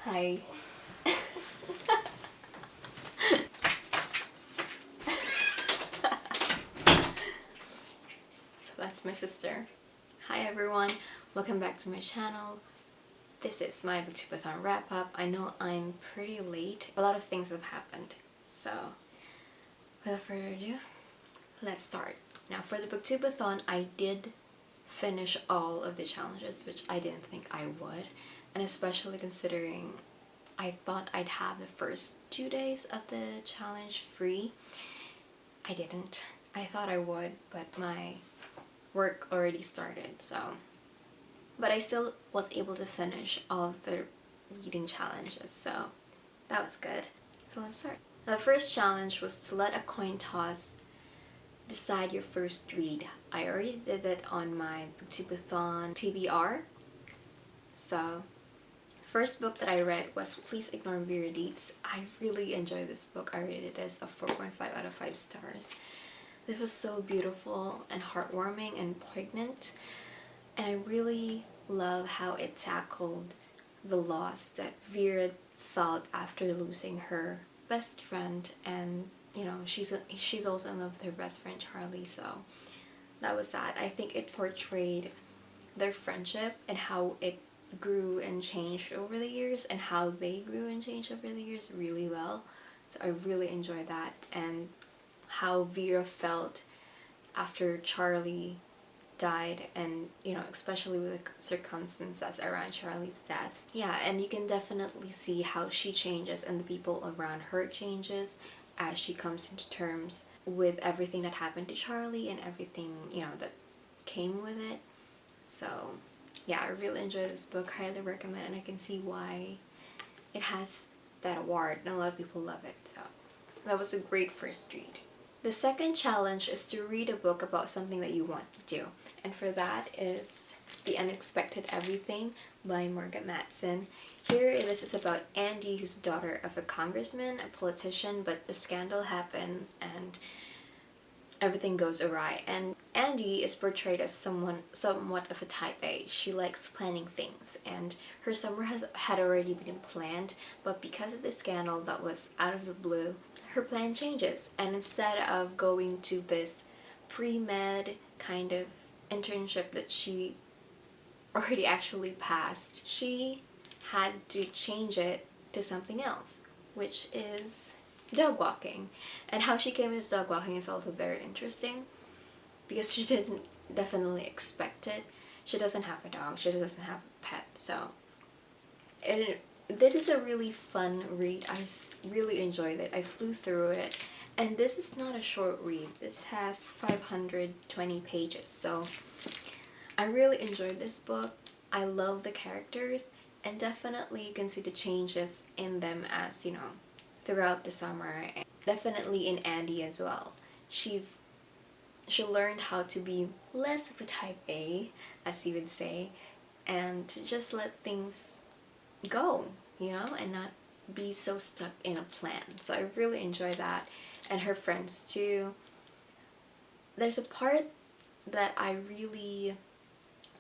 Hi. So that's my sister. Hi everyone, welcome back to my channel. This is my Booktubeathon wrap up. I know I'm pretty late. A lot of things have happened. So without further ado, let's start. Now for the Booktubeathon, I did finish all of the challenges, which I didn't think I would. And especially considering I thought I'd have the first 2 days of the challenge free. I didn't. I thought I would, but my work already started, so. But I still was able to finish all of the reading challenges, so that was good. So let's start. Now, the first challenge was to let a coin toss decide your first read. I already did it on my Booktubeathon TBR. So, first book that I read was Please Ignore Viridites. I really enjoyed this book. I rated this a 4.5 out of 5 stars. This was so beautiful and heartwarming and poignant, and I really love how it tackled the loss that Vera felt after losing her best friend, and you know, she's also in love with her best friend Charlie, so that was that. I think it portrayed their friendship and how it grew and changed over the years, and how they grew and changed over the years really well. So I really enjoyed that, and how Vera felt after Charlie died, and you know, especially with the circumstances around Charlie's death. Yeah, and you can definitely see how she changes and the people around her changes as she comes into terms with everything that happened to Charlie and everything, you know, that came with it. So yeah, I really enjoyed this book, highly recommend, and I can see why it has that award and a lot of people love it. So that was a great first read. The second challenge is to read a book about something that you want to do, and for that is The Unexpected Everything by Margaret Matson. Here this is about Andy, who's the daughter of a congressman, a politician, but a scandal happens and everything goes awry. And Andy is portrayed as somewhat of a type A. She likes planning things, and her summer had already been planned, but because of the scandal that was out of the blue, her plan changes, and instead of going to this pre-med kind of internship that she already actually passed, she had to change it to something else, which is dog walking. And how she came into dog walking is also very interesting, because she didn't definitely expect it. She doesn't have a dog, she doesn't have a pet, so this is a really fun read. I really enjoyed it. I flew through it, and this is not a short read. This has 520 pages, so I really enjoyed this book. I love the characters, and definitely you can see the changes in them as, you know, throughout the summer, and definitely in Andy as well. She learned how to be less of a type A, as you would say, and to just let things go, you know, and not be so stuck in a plan. So I really enjoy that, and her friends too. There's a part that I really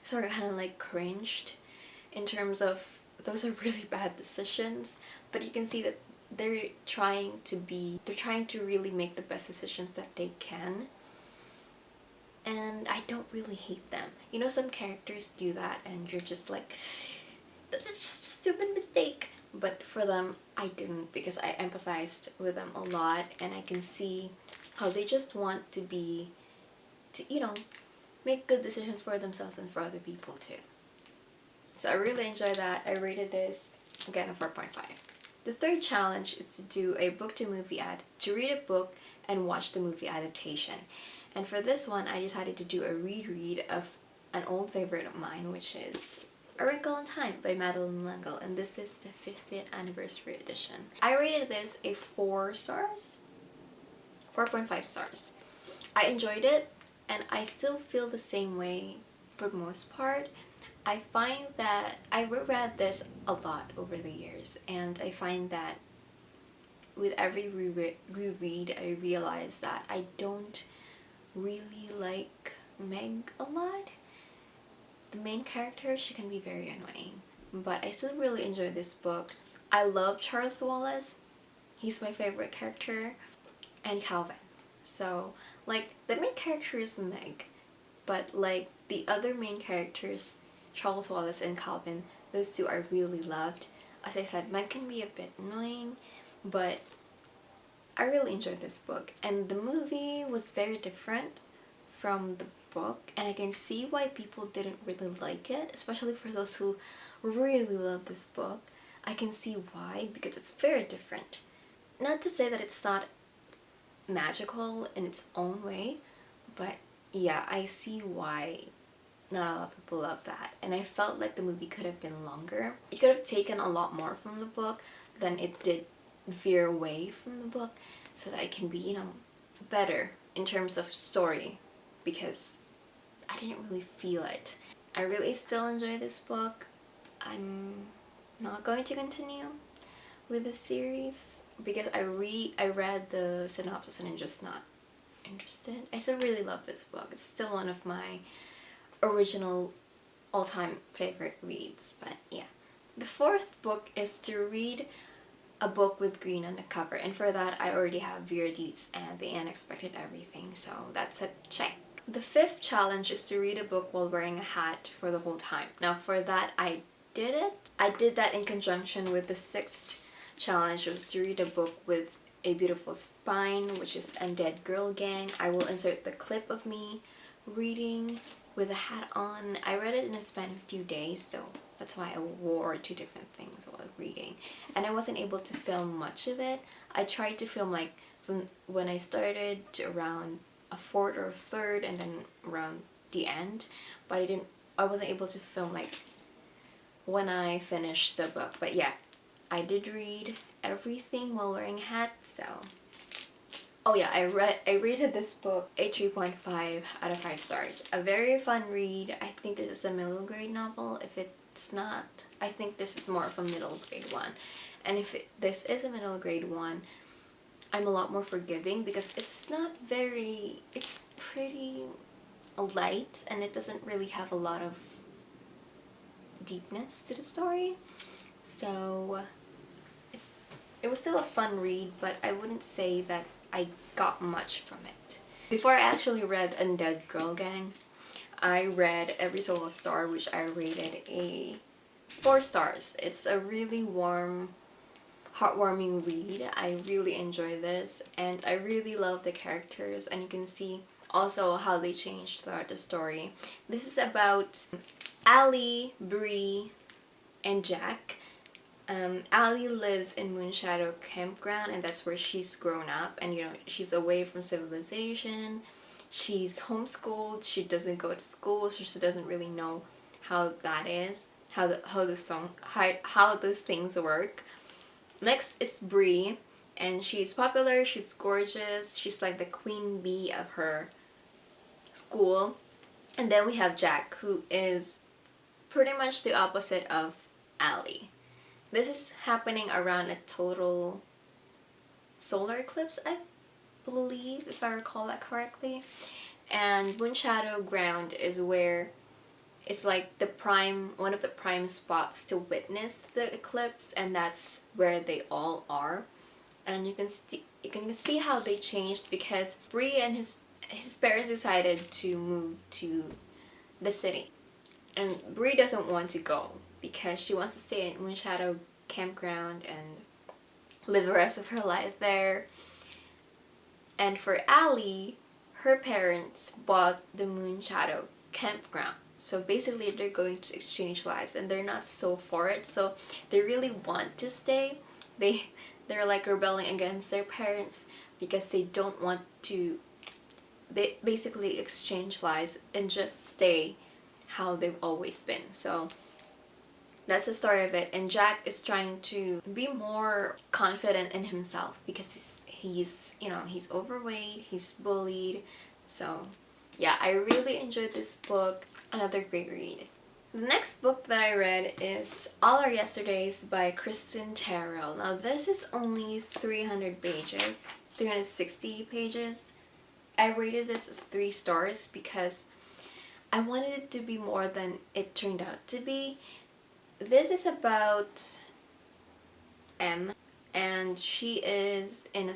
sort of kind of like cringed, in terms of those are really bad decisions, but you can see that they're trying to really make the best decisions that they can, and I don't really hate them. You know, some characters do that and you're just like, this is just a stupid mistake. But for them, I didn't, because I empathized with them a lot, and I can see how they just want to you know, make good decisions for themselves and for other people too. So I really enjoyed that. I rated this, again, a 4.5. The third challenge is to do a book to movie to read a book and watch the movie adaptation. And for this one, I decided to do a reread of an old favorite of mine, which is A Wrinkle in Time by Madeleine L'Engle, and this is the 50th anniversary edition. I rated this a 4 stars? 4.5 stars. I enjoyed it, and I still feel the same way for the most part. I find that I reread this a lot over the years, and I find that with every reread I realize that I don't really like Meg a lot. The main character, she can be very annoying. but I still really enjoy this book. I love Charles Wallace. He's my favorite character, and Calvin. So like the main character is Meg, but like the other main characters, Charles Wallace and Calvin, those two I really loved. As I said, Meg can be a bit annoying, but I really enjoyed this book, and the movie was very different from the book, and I can see why people didn't really like it, especially for those who really love this book. I can see why, because it's very different. Not to say that it's not magical in its own way, but yeah, I see why not a lot of people love that. And I felt like the movie could have been longer. It could have taken a lot more from the book than it did veer away from the book, so that it can be, you know, better in terms of story, because I didn't really feel it. I really still enjoy this book. I'm not going to continue with the series because I read the synopsis and I'm just not interested. I still really love this book. It's still one of my original all-time favorite reads, but yeah. The fourth book is to read a book with green on the cover, and for that I already have Vera Dietz and The Unexpected Everything, so that's a check. The fifth challenge is to read a book while wearing a hat for the whole time. Now for that I did it. I did that in conjunction with the sixth challenge, was to read a book with a beautiful spine, which is Undead Girl Gang. I will insert the clip of me reading with a hat on. I read it in a span of 2 days, so that's why I wore two different things while reading. And I wasn't able to film much of it. I tried to film like from when I started to around a fourth or a third and then around the end, but I wasn't able to film like when I finished the book. But yeah, I did read everything while wearing a hat, so. Oh yeah, I rated this book a 3.5 out of 5 stars. A very fun read. I think this is a middle grade novel. If it's not, I think this is more of a middle grade one. And if this is a middle grade one, I'm a lot more forgiving because it's pretty light and it doesn't really have a lot of deepness to the story. So it was still a fun read, but I wouldn't say that I got much from it. Before I actually read Undead Girl Gang, I read Every Soul a Star, which I rated a 4 stars. It's a really warm, heartwarming read. I really enjoy this, and I really love the characters, and you can see also how they changed throughout the story. This is about Allie, Bree, and Jack. Allie lives in Moonshadow Campground, and that's where she's grown up, and you know, she's away from civilization. She's homeschooled. She doesn't go to school, so she doesn't really know how that is, how those things work. Next is Bree, and she's popular, she's gorgeous, she's like the queen bee of her school. And then we have Jack, who is pretty much the opposite of Allie. This is happening around a total solar eclipse, I believe, if I recall that correctly. And Moonshadow Ground is where it's like one of the prime spots to witness the eclipse, and that's where they all are. And you can see how they changed because Bree and his parents decided to move to the city, and Bree doesn't want to go because she wants to stay at Moonshadow Campground and live the rest of her life there. And for Allie, her parents bought the Moonshadow Campground. So basically they're going to exchange lives, and they're not so for it. So they really want to stay. They're like rebelling against their parents because they don't want to. They basically exchange lives and just stay how they've always been. So that's the story of it. And Jack is trying to be more confident in himself because he's overweight, he's bullied. So yeah, I really enjoyed this book. Another great read. The next book that I read is All Our Yesterdays by Kristen Terrell. Now this is only 300 pages, 360 pages. I rated this as 3 stars because I wanted it to be more than it turned out to be. This is about M, and she is in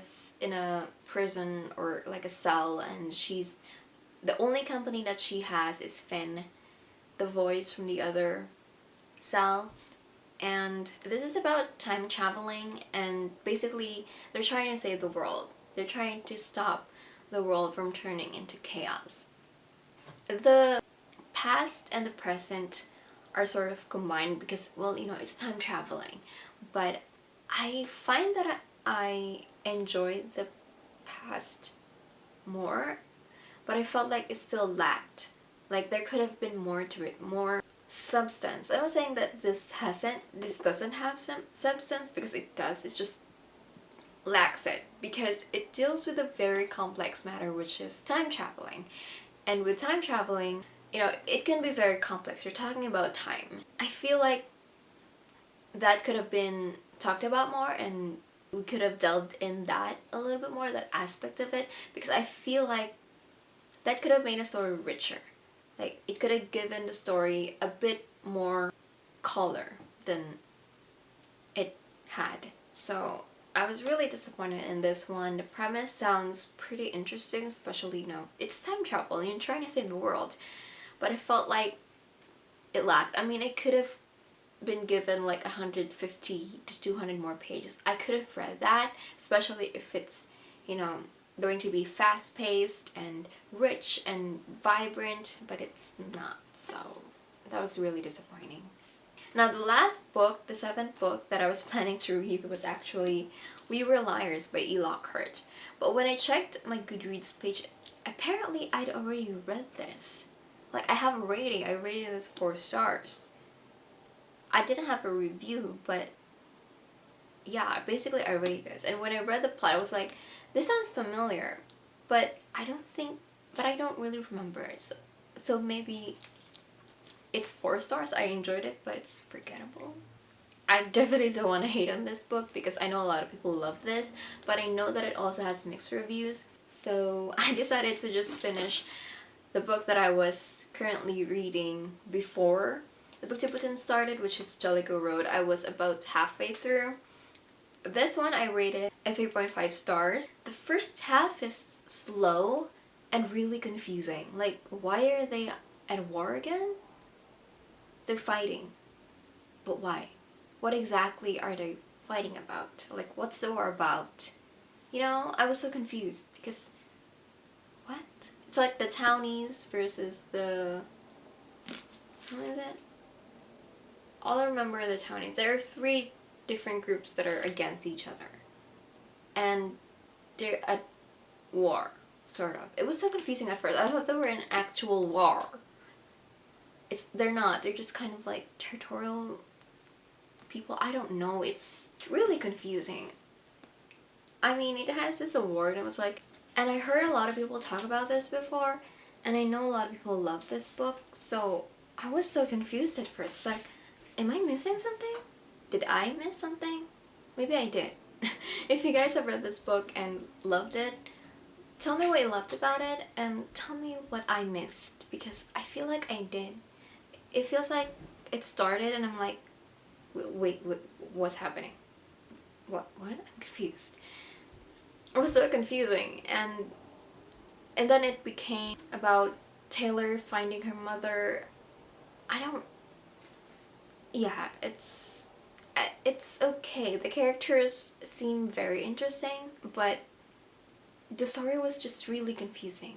a prison or like a cell, and she's the only company that she has is Finn, the voice from the other cell. And this is about time traveling, and basically they're trying to save the world. They're trying to stop the world from turning into chaos. The past and the present are sort of combined because, well, you know, it's time traveling. But I find that I enjoy the past more, but I felt like it still lacked. Like there could have been more to it, more substance. I'm not saying that this doesn't have some substance, because it does. It just lacks it because it deals with a very complex matter, which is time traveling. And with time traveling, you know, it can be very complex. You're talking about time. I feel like that could have been talked about more, and we could have delved in that a little bit more, that aspect of it, because I feel like that could have made a story richer. Like, it could have given the story a bit more color than it had. So I was really disappointed in this one. The premise sounds pretty interesting, especially, you know, it's time travel and you're trying to save the world. But I felt like it lacked. I mean, it could have been given like 150 to 200 more pages. I could have read that, especially if it's, you know, going to be fast-paced and rich and vibrant, but it's not. So that was really disappointing. Now the last book, the 7th book that I was planning to read was actually We Were Liars by E. Lockhart. But when I checked my Goodreads page, apparently I'd already read this. Like, I have a rating. I rated this 4 stars. I didn't have a review, but yeah, basically I rated this. And when I read the plot, I was like, this sounds familiar, but I don't really remember it. So maybe it's 4 stars. I enjoyed it, but it's forgettable. I definitely don't want to hate on this book because I know a lot of people love this, but I know that it also has mixed reviews. So I decided to just finish the book that I was currently reading before the Booktubeathon started, which is Jellicoe Road. I was about halfway through. This one I rated at 3.5 stars. The first half is slow and really confusing. Like, why are they at war again? They're fighting. But why? What exactly are they fighting about? Like, what's the war about? You know, I was so confused because what? It's like the townies versus the... what is it? All I remember are the townies. There are 3 different groups that are against each other. And they're at war, sort of. It was so confusing at first. I thought they were in actual war. They're not. They're just kind of like territorial people. I don't know. It's really confusing. I mean, it has this award, and it was like... And I heard a lot of people talk about this before, and I know a lot of people love this book, so I was so confused at first. Like, am I missing something? Did I miss something? Maybe I did. If you guys have read this book and loved it, tell me what you loved about it, and tell me what I missed, because I feel like I did. It feels like it started and I'm like, wait, what's happening? What? I'm confused. It was so confusing, and then it became about Taylor finding her mother. Yeah, it's okay. The characters seem very interesting, but the story was just really confusing.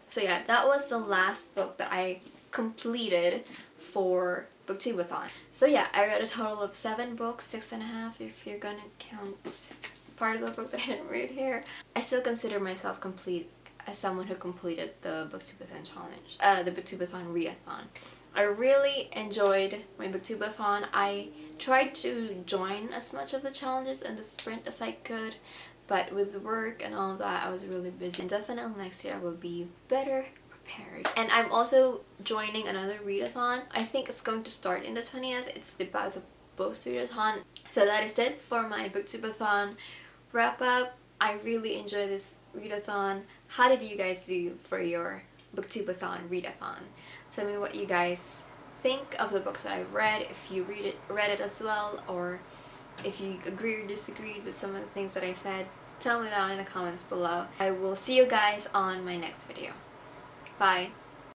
So yeah, that was the last book that I completed for Booktubeathon. So yeah, I read a total of 7 books, 6.5 if you're gonna count part of the book that I didn't read here. I still consider myself complete as someone who completed the Booktubeathon challenge, the Booktubeathon readathon. I really enjoyed my Booktubeathon. I tried to join as much of the challenges and the sprint as I could, but with work and all of that, I was really busy. And definitely next year I will be better prepared. And I'm also joining another readathon. I think it's going to start in the 20th. It's about the books readathon. So that is it for my Booktubeathon wrap up. I really enjoyed this readathon. How did you guys do for your Booktubeathon readathon? Tell me what you guys think of the books that I've read, if you read it as well, or if you agree or disagreed with some of the things that I said. Tell me down in the comments below. I will see you guys on my next video. Bye!